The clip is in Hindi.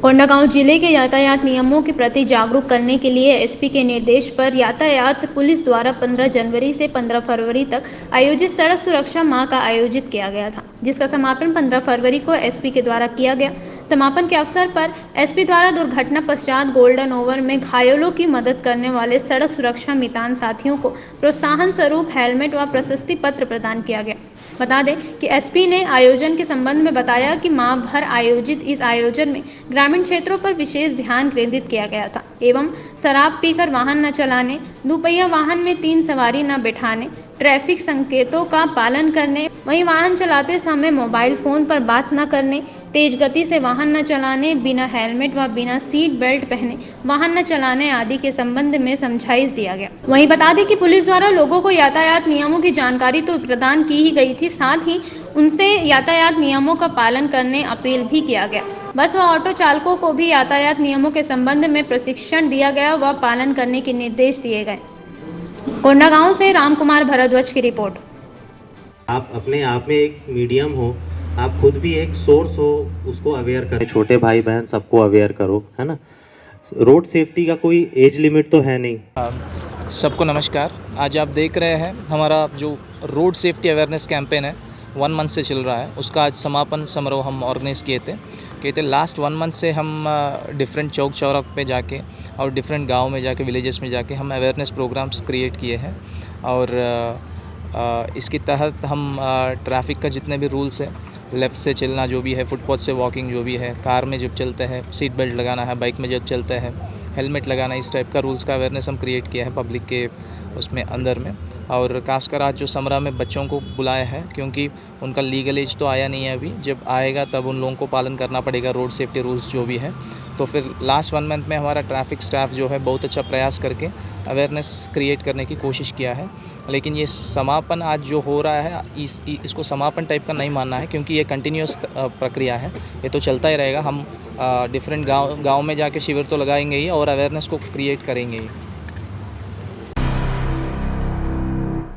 कोंडागांव जिले के यातायात नियमों के प्रति जागरूक करने के लिए एसपी के निर्देश पर यातायात पुलिस द्वारा 15 जनवरी से 15 फरवरी तक आयोजित सड़क सुरक्षा माह का आयोजित किया गया था, जिसका समापन 15 फरवरी को एसपी के द्वारा किया गया। समापन के अवसर पर एसपी द्वारा दुर्घटना पश्चात गोल्डन ओवर में घायलों की मदद करने वाले सड़क सुरक्षा मितान साथियों को प्रोत्साहन स्वरूप हेलमेट व प्रशस्ति पत्र प्रदान किया गया। बता दें कि एसपी ने आयोजन के संबंध में बताया कि माह भर आयोजित इस आयोजन में ग्रामीण क्षेत्रों पर विशेष ध्यान केंद्रित किया गया था एवं शराब पीकर वाहन न चलाने, दुपहिया वाहन में 3 सवारी न बैठाने, ट्रैफिक संकेतों का पालन करने, वहीं वाहन चलाते समय मोबाइल फोन पर बात न करने, तेज गति से वाहन न चलाने, बिना हेलमेट व बिना सीट बेल्ट पहने वाहन न चलाने आदि के संबंध में समझाइश दिया गया। वहीं बता दें कि पुलिस द्वारा लोगों को यातायात नियमों की जानकारी तो प्रदान की ही गई थी, साथ ही उनसे यातायात नियमों का पालन करने अपील भी किया गया। बस व ऑटो चालकों को भी यातायात नियमों के संबंध में प्रशिक्षण दिया गया व पालन करने के निर्देश दिए गए। कोंडागांव से रामकुमार भरद्वाज की रिपोर्ट। आप अपने आप में एक मीडियम हो, आप खुद भी एक सोर्स हो, उसको अवेयर करें। छोटे भाई बहन सबको अवेयर करो, है ना। रोड सेफ्टी का कोई एज लिमिट तो है नहीं। सबको नमस्कार। आज आप देख रहे हैं हमारा जो रोड सेफ्टी अवेयरनेस कैंपेन है 1 मंथ से चल रहा है, उसका आज समापन समारोह हम ऑर्गेनाइज़ किए थे। लास्ट 1 मंथ से हम डिफरेंट चौक चौराहे पे जाके और डिफरेंट गांव में जाके, विलेजेस में जाके हम अवेयरनेस प्रोग्राम्स क्रिएट किए हैं। और इसके तहत हम ट्रैफिक का जितने भी रूल्स है, लेफ़्ट से चलना जो भी है, फुटपाथ से वॉकिंग जो भी है, कार में जब चलते हैं सीट बेल्ट लगाना है, बाइक में जब चलते हैं हेलमेट लगाना, इस टाइप का रूल्स का अवेयरनेस हम क्रिएट किया है पब्लिक के उसमें अंदर में। और खासकर आज जो समरा में बच्चों को बुलाया है, क्योंकि उनका लीगल एज तो आया नहीं है अभी, जब आएगा तब उन लोगों को पालन करना पड़ेगा रोड सेफ्टी रूल्स जो भी है। तो फिर लास्ट 1 मंथ में हमारा ट्रैफिक स्टाफ जो है बहुत अच्छा प्रयास करके अवेयरनेस क्रिएट करने की कोशिश किया है। लेकिन ये समापन आज जो हो रहा है, इसको समापन टाइप का नहीं मानना है, क्योंकि ये कंटिन्यूस प्रक्रिया है, ये तो चलता ही रहेगा। हम डिफरेंट गांव में जाके शिविर तो लगाएंगे ही और अवेयरनेस को क्रिएट करेंगे ही।